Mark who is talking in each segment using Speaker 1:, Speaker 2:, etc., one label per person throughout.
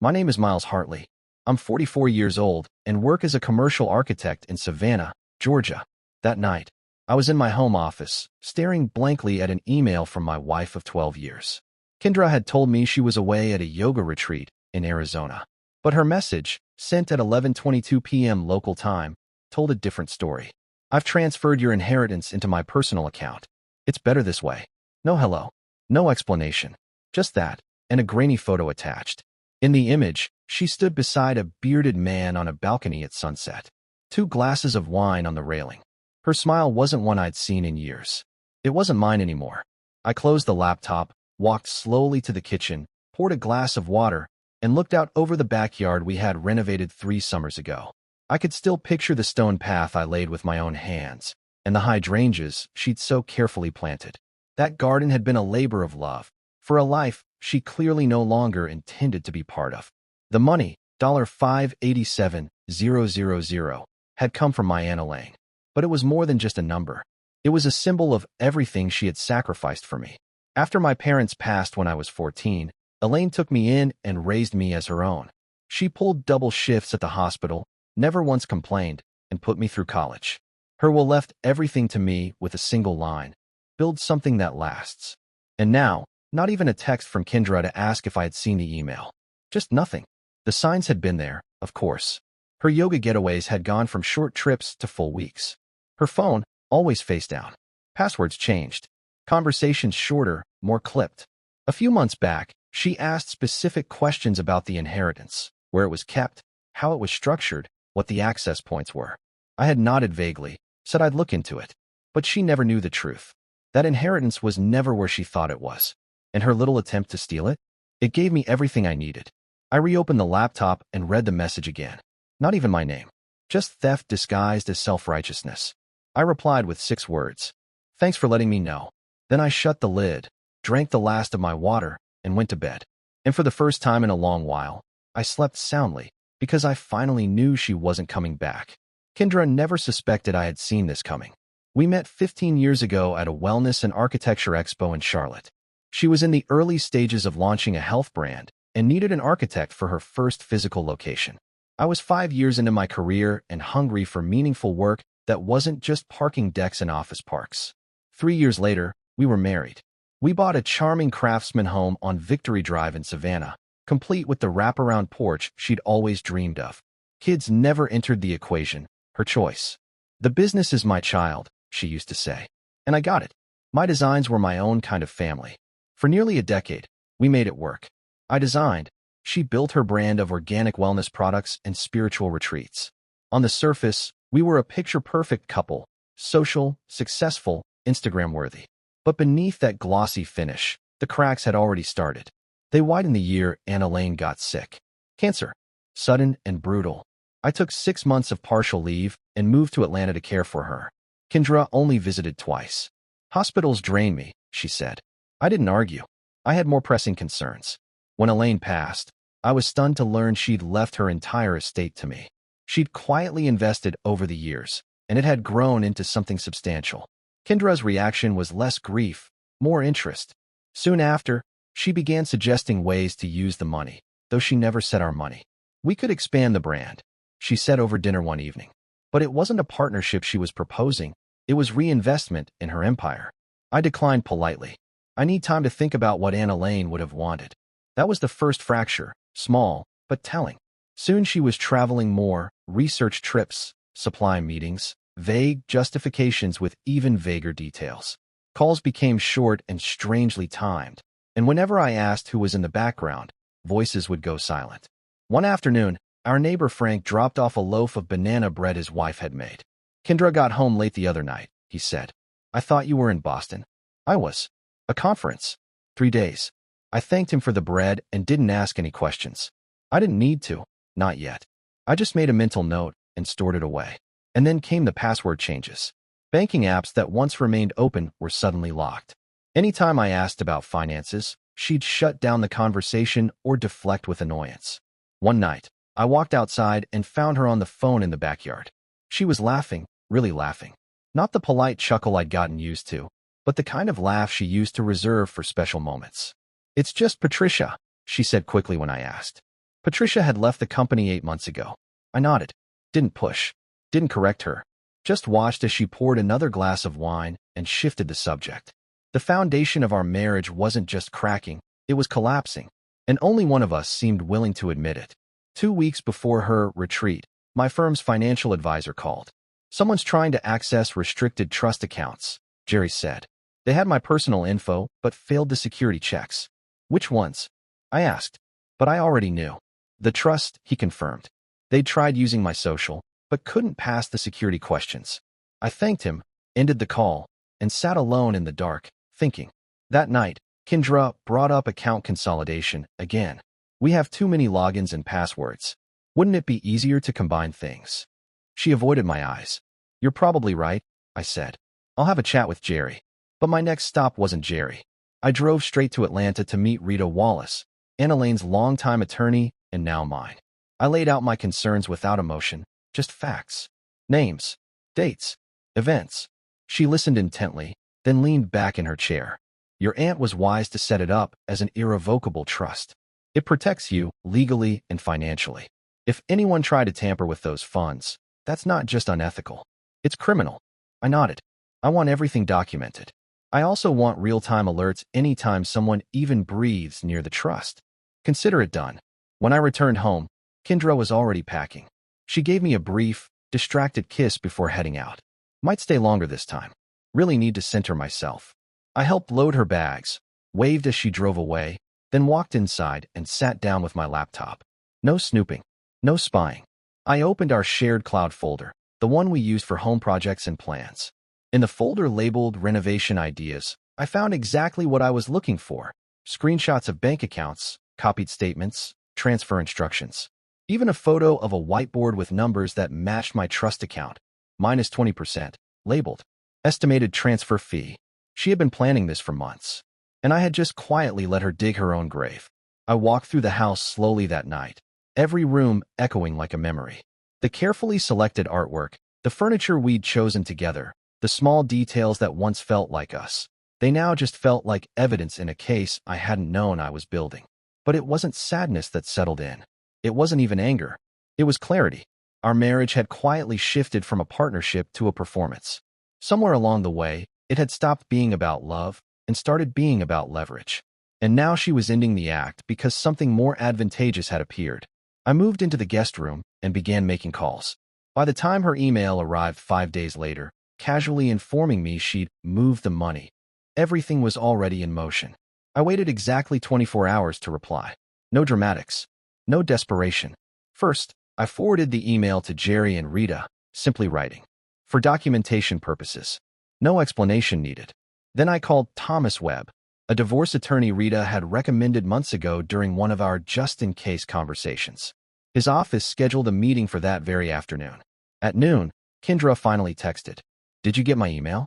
Speaker 1: My name is Miles Hartley. I'm 44 years old and work as a commercial architect in Savannah, Georgia. That night, I was in my home office, staring blankly at an email from my wife of 12 years. Kendra had told me she was away at a yoga retreat in Arizona. But her message, sent at 11:22 p.m. local time, told a different story. I've transferred your inheritance into my personal account. It's better this way. No hello. No explanation. Just that, and a grainy photo attached. In the image, she stood beside a bearded man on a balcony at sunset. 2 glasses of wine on the railing. Her smile wasn't one I'd seen in years. It wasn't mine anymore. I closed the laptop, walked slowly to the kitchen, poured a glass of water, and looked out over the backyard we had renovated 3 summers ago. I could still picture the stone path I laid with my own hands, and the hydrangeas she'd so carefully planted. That garden had been a labor of love, for a life she clearly no longer intended to be part of. The money, $587,000, had come from my Aunt Elaine. But it was more than just a number. It was a symbol of everything she had sacrificed for me. After my parents passed when I was 14, Elaine took me in and raised me as her own. She pulled double shifts at the hospital, never once complained, and put me through college. Her will left everything to me with a single line: build something that lasts. And now, not even a text from Kendra to ask if I had seen the email. Just nothing. The signs had been there, of course. Her yoga getaways had gone from short trips to full weeks. Her phone, always face down. Passwords changed. Conversations shorter, more clipped. A few months back, she asked specific questions about the inheritance, where it was kept, how it was structured, what the access points were. I had nodded vaguely, said I'd look into it. But she never knew the truth. That inheritance was never where she thought it was. And her little attempt to steal it? It gave me everything I needed. I reopened the laptop and read the message again. Not even my name. Just theft disguised as self-righteousness. I replied with 6 words. Thanks for letting me know. Then I shut the lid, drank the last of my water, and went to bed. And for the first time in a long while, I slept soundly, because I finally knew she wasn't coming back. Kendra never suspected I had seen this coming. We met 15 years ago at a wellness and architecture expo in Charlotte. She was in the early stages of launching a health brand and needed an architect for her first physical location. I was 5 years into my career and hungry for meaningful work that wasn't just parking decks in office parks. 3 years later, we were married. We bought a charming craftsman home on Victory Drive in Savannah, complete with the wraparound porch she'd always dreamed of. Kids never entered the equation, her choice. The business is my child, she used to say. And I got it. My designs were my own kind of family. For nearly a decade, we made it work. I designed. She built her brand of organic wellness products and spiritual retreats. On the surface, we were a picture-perfect couple, social, successful, Instagram-worthy. But beneath that glossy finish, the cracks had already started. They widened the year Aunt Elaine got sick. Cancer. Sudden and brutal. I took 6 months of partial leave and moved to Atlanta to care for her. Kendra only visited twice. Hospitals drain me, she said. I didn't argue. I had more pressing concerns. When Elaine passed, I was stunned to learn she'd left her entire estate to me. She'd quietly invested over the years, and it had grown into something substantial. Kendra's reaction was less grief, more interest. Soon after, she began suggesting ways to use the money, though she never said our money. We could expand the brand, she said over dinner one evening. But it wasn't a partnership she was proposing, it was reinvestment in her empire. I declined politely. I need time to think about what Aunt Elaine would have wanted. That was the first fracture, small, but telling. Soon she was traveling more, research trips, supply meetings, vague justifications with even vaguer details. Calls became short and strangely timed, and whenever I asked who was in the background, voices would go silent. One afternoon, our neighbor Frank dropped off a loaf of banana bread his wife had made. Kendra got home late the other night, he said. I thought you were in Boston. I was. A conference. 3 days. I thanked him for the bread and didn't ask any questions. I didn't need to, not yet. I just made a mental note and stored it away. And then came the password changes. Banking apps that once remained open were suddenly locked. Anytime I asked about finances, she'd shut down the conversation or deflect with annoyance. One night, I walked outside and found her on the phone in the backyard. She was laughing, really laughing. Not the polite chuckle I'd gotten used to, but the kind of laugh she used to reserve for special moments. It's just Patricia, she said quickly when I asked. Patricia had left the company 8 months ago. I nodded. Didn't push. Didn't correct her. Just watched as she poured another glass of wine and shifted the subject. The foundation of our marriage wasn't just cracking, it was collapsing, and only one of us seemed willing to admit it. 2 weeks before her retreat, my firm's financial advisor called. Someone's trying to access restricted trust accounts, Jerry said. They had my personal info, but failed the security checks. Which ones? I asked. But I already knew. The trust, he confirmed. They'd tried using my social, but couldn't pass the security questions. I thanked him, ended the call, and sat alone in the dark, thinking. That night, Kendra brought up account consolidation again. We have too many logins and passwords. Wouldn't it be easier to combine things? She avoided my eyes. You're probably right, I said. I'll have a chat with Jerry. But my next stop wasn't Jerry. I drove straight to Atlanta to meet Rita Wallace, Anna Lane's longtime attorney and now mine. I laid out my concerns without emotion, just facts. Names, dates, events. She listened intently, then leaned back in her chair. Your aunt was wise to set it up as an irrevocable trust. It protects you legally and financially. If anyone tried to tamper with those funds, that's not just unethical. It's criminal. I nodded. I want everything documented. I also want real-time alerts anytime someone even breathes near the trust. Consider it done. When I returned home, Kendra was already packing. She gave me a brief, distracted kiss before heading out. Might stay longer this time. Really need to center myself. I helped load her bags, waved as she drove away, then walked inside and sat down with my laptop. No snooping. No spying. I opened our shared cloud folder, the one we used for home projects and plans. In the folder labeled Renovation Ideas, I found exactly what I was looking for. Screenshots of bank accounts, copied statements, transfer instructions. Even a photo of a whiteboard with numbers that matched my trust account. Minus 20%, labeled. Estimated transfer fee. She had been planning this for months. And I had just quietly let her dig her own grave. I walked through the house slowly that night, every room echoing like a memory. The carefully selected artwork, the furniture we'd chosen together, the small details that once felt like us. They now just felt like evidence in a case I hadn't known I was building. But it wasn't sadness that settled in. It wasn't even anger. It was clarity. Our marriage had quietly shifted from a partnership to a performance. Somewhere along the way, it had stopped being about love and started being about leverage. And now she was ending the act because something more advantageous had appeared. I moved into the guest room and began making calls. By the time her email arrived 5 days later, casually informing me she'd moved the money, everything was already in motion. I waited exactly 24 hours to reply. No dramatics. No desperation. First, I forwarded the email to Jerry and Rita, simply writing. For documentation purposes. No explanation needed. Then I called Thomas Webb, a divorce attorney Rita had recommended months ago during one of our just-in-case conversations. His office scheduled a meeting for that very afternoon. At noon, Kendra finally texted. Did you get my email?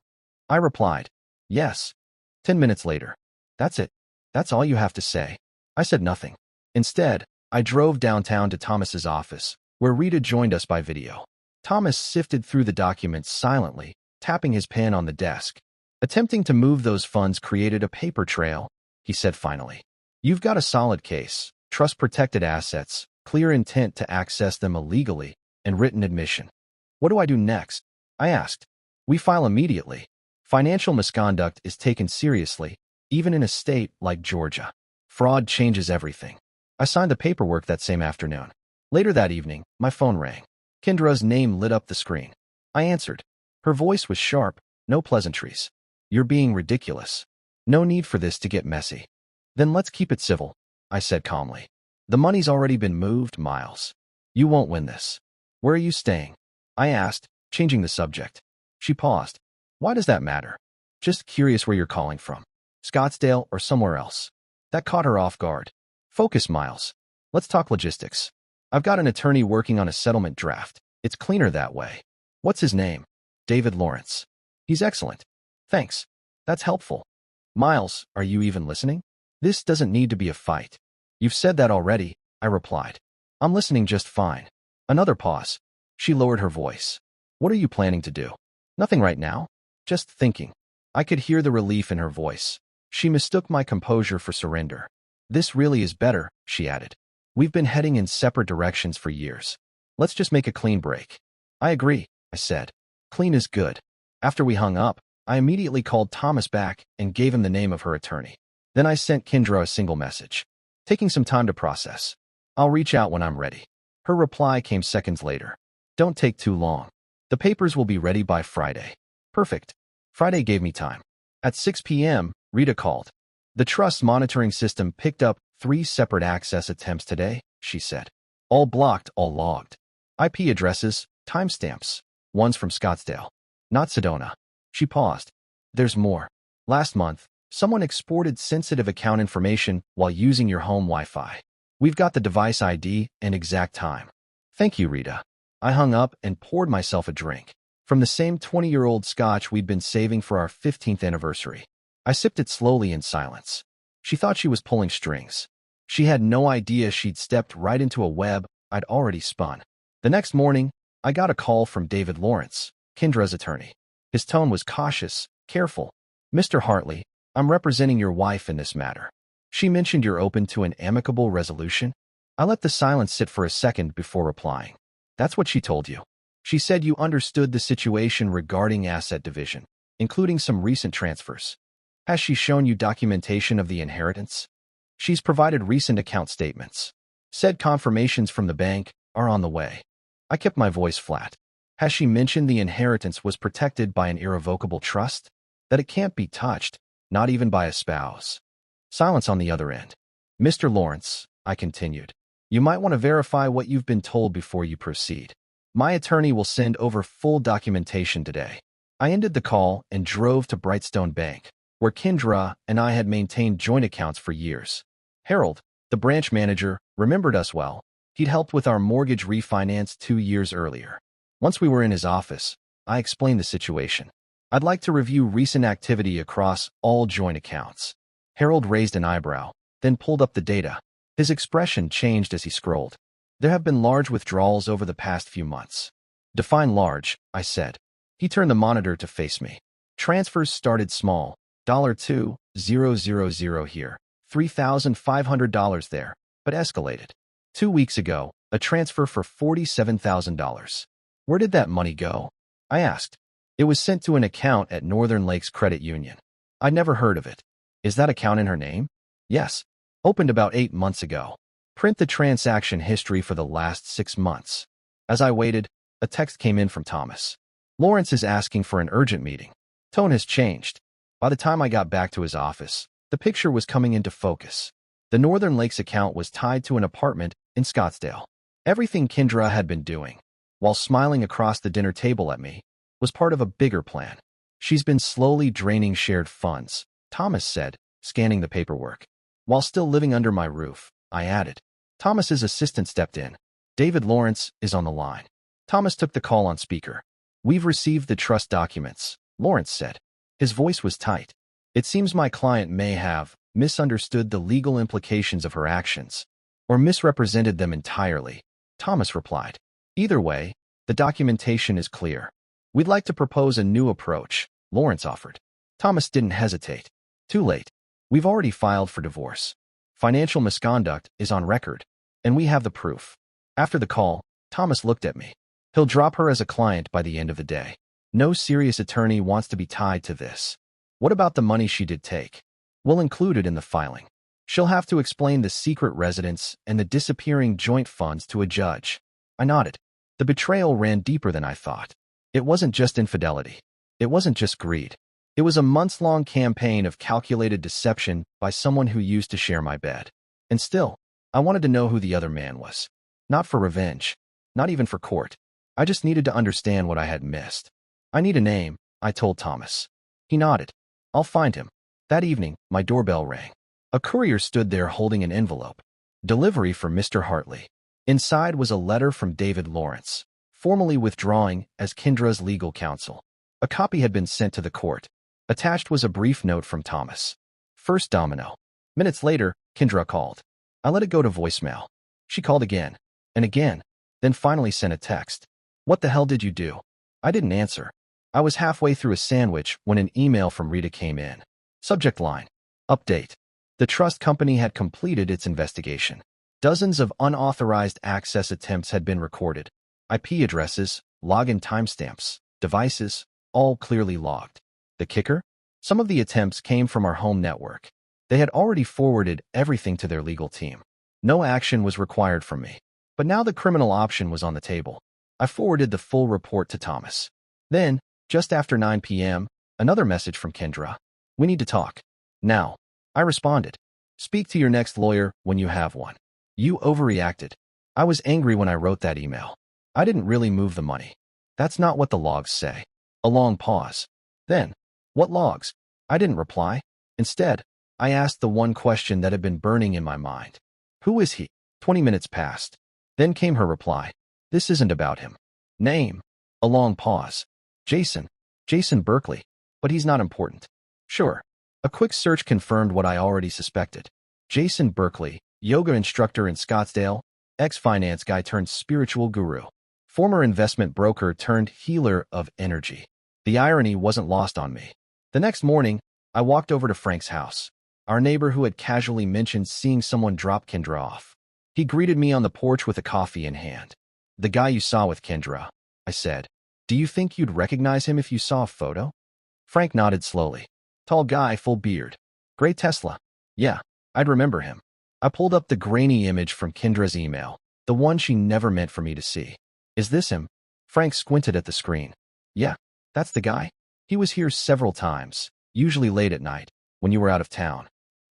Speaker 1: I replied. Yes. 10 minutes later. That's it. That's all you have to say. I said nothing. Instead, I drove downtown to Thomas's office, where Rita joined us by video. Thomas sifted through the documents silently, tapping his pen on the desk. Attempting to move those funds created a paper trail, he said finally. You've got a solid case, trust-protected assets, clear intent to access them illegally, and written admission. What do I do next? I asked. We file immediately. Financial misconduct is taken seriously, even in a state like Georgia. Fraud changes everything. I signed the paperwork that same afternoon. Later that evening, my phone rang. Kendra's name lit up the screen. I answered. Her voice was sharp, no pleasantries. You're being ridiculous. No need for this to get messy. Then let's keep it civil, I said calmly. The money's already been moved, Miles. You won't win this. Where are you staying? I asked, changing the subject. She paused. Why does that matter? Just curious where you're calling from. Scottsdale or somewhere else. That caught her off guard. Focus, Miles. Let's talk logistics. I've got an attorney working on a settlement draft. It's cleaner that way. What's his name? David Lawrence. He's excellent. Thanks. That's helpful. Miles, are you even listening? This doesn't need to be a fight. You've said that already, I replied. I'm listening just fine. Another pause. She lowered her voice. What are you planning to do? Nothing right now. Just thinking. I could hear the relief in her voice. She mistook my composure for surrender. This really is better, she added. We've been heading in separate directions for years. Let's just make a clean break. I agree, I said. Clean is good. After we hung up, I immediately called Thomas back and gave him the name of her attorney. Then I sent Kendra a single message, taking some time to process. I'll reach out when I'm ready. Her reply came seconds later. Don't take too long. The papers will be ready by Friday. Perfect. Friday gave me time. At 6 p.m., Rita called. The trust monitoring system picked up 3 separate access attempts today, she said. All blocked, all logged. IP addresses, timestamps. One's from Scottsdale, not Sedona. She paused. There's more. Last month, someone exported sensitive account information while using your home Wi-Fi. We've got the device ID and exact time. Thank you, Rita. I hung up and poured myself a drink. From the same 20-year-old scotch we'd been saving for our 15th anniversary. I sipped it slowly in silence. She thought she was pulling strings. She had no idea she'd stepped right into a web I'd already spun. The next morning, I got a call from David Lawrence, Kendra's attorney. His tone was cautious, careful. Mr. Hartley, I'm representing your wife in this matter. She mentioned you're open to an amicable resolution. I let the silence sit for a second before replying. That's what she told you. She said you understood the situation regarding asset division, including some recent transfers. Has she shown you documentation of the inheritance? She's provided recent account statements. Said confirmations from the bank are on the way. I kept my voice flat. Has she mentioned the inheritance was protected by an irrevocable trust? That it can't be touched, not even by a spouse? Silence on the other end. Mr. Lawrence, I continued, you might want to verify what you've been told before you proceed. My attorney will send over full documentation today. I ended the call and drove to Brightstone Bank, where Kendra and I had maintained joint accounts for years. Harold, the branch manager, remembered us well. He'd helped with our mortgage refinance 2 years earlier. Once we were in his office, I explained the situation. I'd like to review recent activity across all joint accounts. Harold raised an eyebrow, then pulled up the data. His expression changed as he scrolled. There have been large withdrawals over the past few months. Define large, I said. He turned the monitor to face me. Transfers started small. $2,000 here. $3,500 there, but escalated. 2 weeks ago, a transfer for $47,000. Where did that money go? I asked. It was sent to an account at Northern Lakes Credit Union. I'd never heard of it. Is that account in her name? Yes. Opened about 8 months ago. Print the transaction history for the last 6 months. As I waited, a text came in from Thomas. Lawrence is asking for an urgent meeting. Tone has changed. By the time I got back to his office, the picture was coming into focus. The Northern Lakes account was tied to an apartment in Scottsdale. Everything Kendra had been doing, while smiling across the dinner table at me, was part of a bigger plan. She's been slowly draining shared funds, Thomas said, scanning the paperwork. While still living under my roof, I added. Thomas's assistant stepped in. David Lawrence is on the line. Thomas took the call on speaker. We've received the trust documents, Lawrence said. His voice was tight. It seems my client may have misunderstood the legal implications of her actions, or misrepresented them entirely, Thomas replied. Either way, the documentation is clear. We'd like to propose a new approach, Lawrence offered. Thomas didn't hesitate. Too late. We've already filed for divorce. Financial misconduct is on record, and we have the proof. After the call, Thomas looked at me. He'll drop her as a client by the end of the day. No serious attorney wants to be tied to this. What about the money she did take? We'll include it in the filing. She'll have to explain the secret residence and the disappearing joint funds to a judge. I nodded. The betrayal ran deeper than I thought. It wasn't just infidelity. It wasn't just greed. It was a months-long campaign of calculated deception by someone who used to share my bed. And still, I wanted to know who the other man was. Not for revenge. Not even for court. I just needed to understand what I had missed. I need a name, I told Thomas. He nodded. I'll find him. That evening, my doorbell rang. A courier stood there holding an envelope. Delivery for Mr. Hartley. Inside was a letter from David Lawrence, formally withdrawing as Kendra's legal counsel. A copy had been sent to the court. Attached was a brief note from Thomas. First domino. Minutes later, Kendra called. I let it go to voicemail. She called again, and again, then finally sent a text. What the hell did you do? I didn't answer. I was halfway through a sandwich when an email from Rita came in. Subject line. Update. The trust company had completed its investigation. Dozens of unauthorized access attempts had been recorded. IP addresses, login timestamps, devices, all clearly logged. The kicker? Some of the attempts came from our home network. They had already forwarded everything to their legal team. No action was required from me. But now the criminal option was on the table. I forwarded the full report to Thomas. Then, just after 9 p.m., another message from Kendra. We need to talk. Now. I responded. Speak to your next lawyer when you have one. You overreacted. I was angry when I wrote that email. I didn't really move the money. That's not what the logs say. A long pause. Then, what logs? I didn't reply. Instead, I asked the one question that had been burning in my mind. Who is he? 20 minutes passed. Then came her reply. This isn't about him. Name. A long pause. Jason. Jason Berkeley. But he's not important. Sure. A quick search confirmed what I already suspected. Jason Berkeley, yoga instructor in Scottsdale, ex-finance guy turned spiritual guru, former investment broker turned healer of energy. The irony wasn't lost on me. The next morning, I walked over to Frank's house, our neighbor who had casually mentioned seeing someone drop Kendra off. He greeted me on the porch with a coffee in hand. The guy you saw with Kendra, I said. Do you think you'd recognize him if you saw a photo? Frank nodded slowly. Tall guy, full beard. Gray Tesla. Yeah, I'd remember him. I pulled up the grainy image from Kendra's email, the one she never meant for me to see. Is this him? Frank squinted at the screen. Yeah, that's the guy. He was here several times, usually late at night, when you were out of town.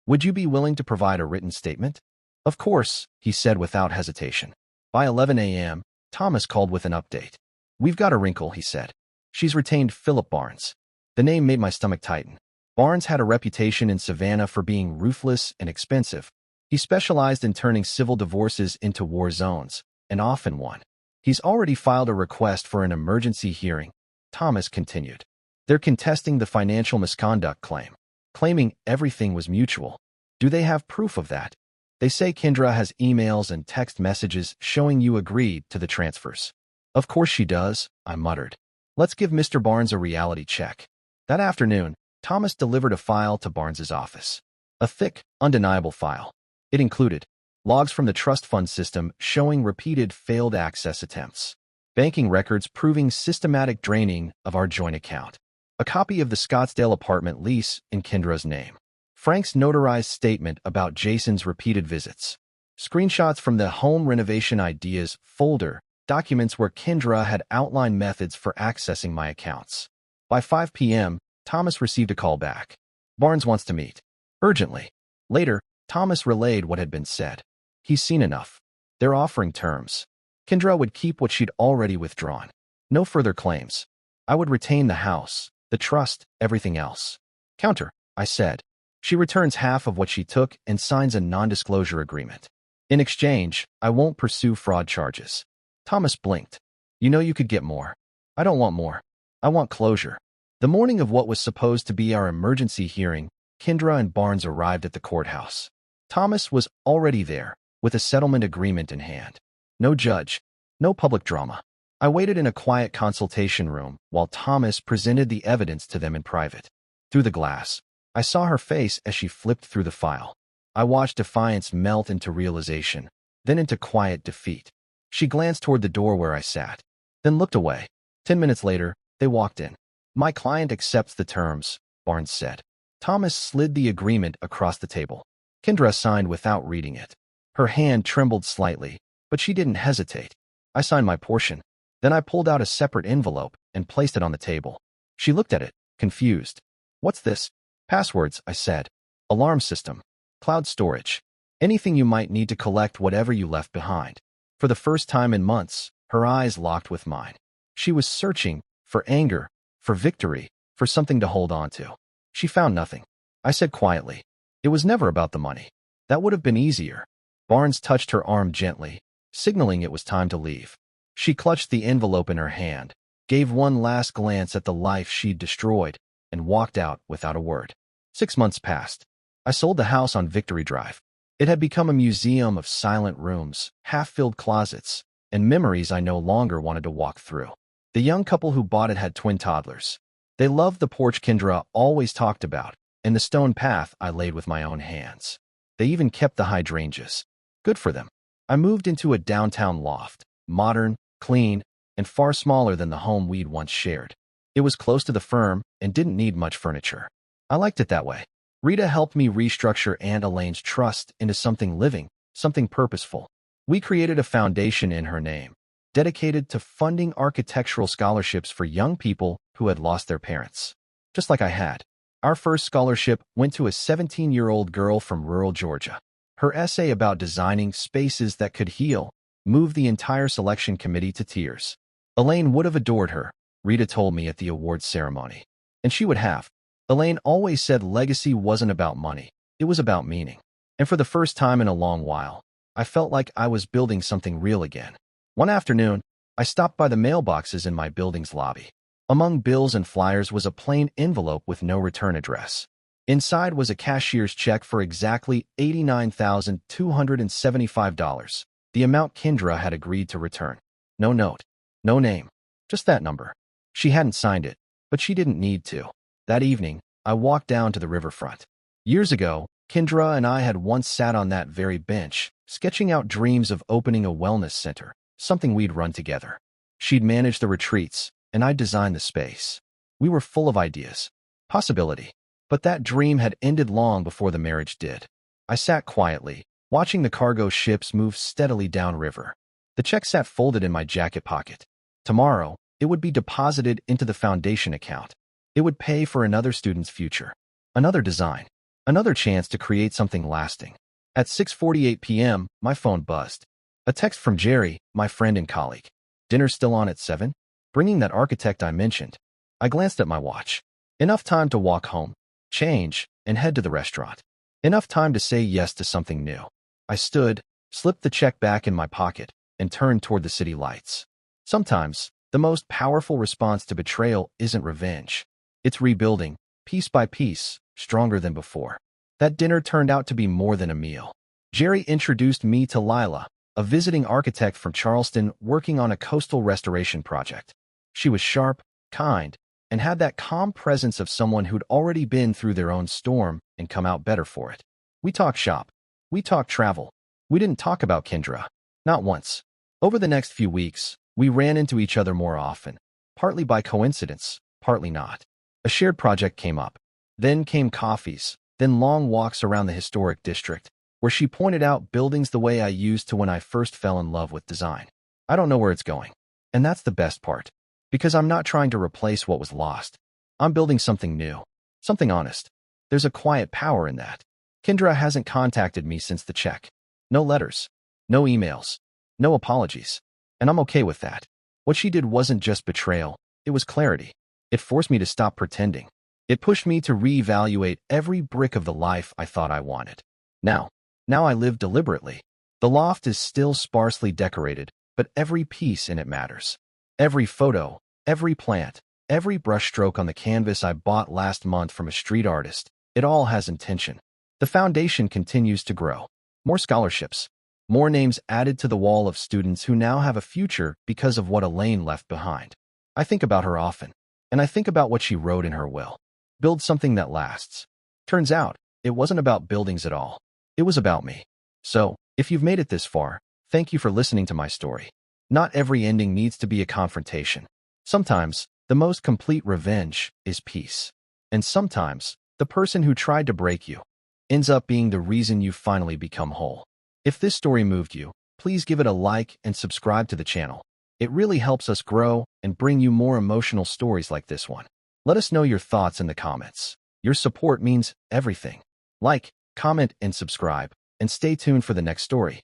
Speaker 1: Would you be willing to provide a written statement? Of course, he said without hesitation. By 11 a.m., Thomas called with an update. We've got a wrinkle, he said. She's retained Philip Barnes. The name made my stomach tighten. Barnes had a reputation in Savannah for being ruthless and expensive. He specialized in turning civil divorces into war zones, and often won. He's already filed a request for an emergency hearing, Thomas continued. They're contesting the financial misconduct claim, claiming everything was mutual. Do they have proof of that? They say Kendra has emails and text messages showing you agreed to the transfers. Of course she does, I muttered. Let's give Mr. Barnes a reality check. That afternoon, Thomas delivered a file to Barnes's office. A thick, undeniable file. It included logs from the trust fund system showing repeated failed access attempts, banking records proving systematic draining of our joint account, a copy of the Scottsdale apartment lease in Kendra's name, Frank's notarized statement about Jason's repeated visits, screenshots from the home renovation ideas folder, documents where Kendra had outlined methods for accessing my accounts. By 5 p.m., Thomas received a call back. Barnes wants to meet. Urgently. Later, Thomas relayed what had been said. He's seen enough. They're offering terms. Kendra would keep what she'd already withdrawn. No further claims. I would retain the house, the trust, everything else. Counter, I said. She returns half of what she took and signs a non-disclosure agreement. In exchange, I won't pursue fraud charges. Thomas blinked. You know you could get more. I don't want more. I want closure. The morning of what was supposed to be our emergency hearing, Kendra and Barnes arrived at the courthouse. Thomas was already there, with a settlement agreement in hand. No judge, no public drama. I waited in a quiet consultation room while Thomas presented the evidence to them in private. Through the glass, I saw her face as she flipped through the file. I watched defiance melt into realization, then into quiet defeat. She glanced toward the door where I sat, then looked away. 10 minutes later, they walked in. My client accepts the terms, Barnes said. Thomas slid the agreement across the table. Kendra signed without reading it. Her hand trembled slightly, but she didn't hesitate. I signed my portion. Then I pulled out a separate envelope and placed it on the table. She looked at it, confused. What's this? Passwords, I said. Alarm system. Cloud storage. Anything you might need to collect whatever you left behind. For the first time in months, her eyes locked with mine. She was searching for anger, for victory, for something to hold on to. She found nothing. I said quietly, it was never about the money. That would have been easier. Barnes touched her arm gently, signaling it was time to leave. She clutched the envelope in her hand, gave one last glance at the life she'd destroyed, and walked out without a word. 6 months passed. I sold the house on Victory Drive. It had become a museum of silent rooms, half-filled closets, and memories I no longer wanted to walk through. The young couple who bought it had twin toddlers. They loved the porch Kendra always talked about, and the stone path I laid with my own hands. They even kept the hydrangeas. Good for them. I moved into a downtown loft, modern, clean, and far smaller than the home we'd once shared. It was close to the firm and didn't need much furniture. I liked it that way. Rita helped me restructure Aunt Elaine's trust into something living, something purposeful. We created a foundation in her name, dedicated to funding architectural scholarships for young people who had lost their parents. Just like I had. Our first scholarship went to a 17-year-old girl from rural Georgia. Her essay about designing spaces that could heal moved the entire selection committee to tears. Elaine would have adored her, Rita told me at the awards ceremony. And she would have. Elaine always said legacy wasn't about money, it was about meaning. And for the first time in a long while, I felt like I was building something real again. One afternoon, I stopped by the mailboxes in my building's lobby. Among bills and flyers was a plain envelope with no return address. Inside was a cashier's check for exactly $89,275, the amount Kendra had agreed to return. No note, no name, just that number. She hadn't signed it, but she didn't need to. That evening, I walked down to the riverfront. Years ago, Kendra and I had once sat on that very bench, sketching out dreams of opening a wellness center, something we'd run together. She'd managed the retreats, and I'd designed the space. We were full of ideas, possibility. But that dream had ended long before the marriage did. I sat quietly, watching the cargo ships move steadily downriver. The check sat folded in my jacket pocket. Tomorrow, it would be deposited into the foundation account. It would pay for another student's future, another design, another chance to create something lasting. At 6:48 p.m., my phone buzzed. A text from Jerry, my friend and colleague. Dinner still on at 7? Bringing that architect I mentioned. I glanced at my watch. Enough time to walk home, change, and head to the restaurant. Enough time to say yes to something new. I stood, slipped the check back in my pocket, and turned toward the city lights. Sometimes, the most powerful response to betrayal isn't revenge. It's rebuilding, piece by piece, stronger than before. That dinner turned out to be more than a meal. Jerry introduced me to Lila, a visiting architect from Charleston working on a coastal restoration project. She was sharp, kind, and had that calm presence of someone who'd already been through their own storm and come out better for it. We talked shop. We talked travel. We didn't talk about Kendra. Not once. Over the next few weeks, we ran into each other more often, partly by coincidence, partly not. A shared project came up. Then came coffees, then long walks around the historic district, where she pointed out buildings the way I used to when I first fell in love with design. I don't know where it's going. And that's the best part. Because I'm not trying to replace what was lost. I'm building something new. Something honest. There's a quiet power in that. Kendra hasn't contacted me since the check. No letters. No emails. No apologies. And I'm okay with that. What she did wasn't just betrayal. It was clarity. It forced me to stop pretending. It pushed me to reevaluate every brick of the life I thought I wanted. Now I live deliberately. The loft is still sparsely decorated, but every piece in it matters. Every photo, every plant, every brushstroke on the canvas I bought last month from a street artist, it all has intention. The foundation continues to grow. More scholarships. More names added to the wall of students who now have a future because of what Elaine left behind. I think about her often, and I think about what she wrote in her will. Build something that lasts. Turns out, it wasn't about buildings at all. It was about me. So, if you've made it this far, thank you for listening to my story. Not every ending needs to be a confrontation. Sometimes, the most complete revenge is peace. And sometimes, the person who tried to break you ends up being the reason you finally become whole. If this story moved you, please give it a like and subscribe to the channel. It really helps us grow and bring you more emotional stories like this one. Let us know your thoughts in the comments. Your support means everything. Like, comment, and subscribe, and stay tuned for the next story.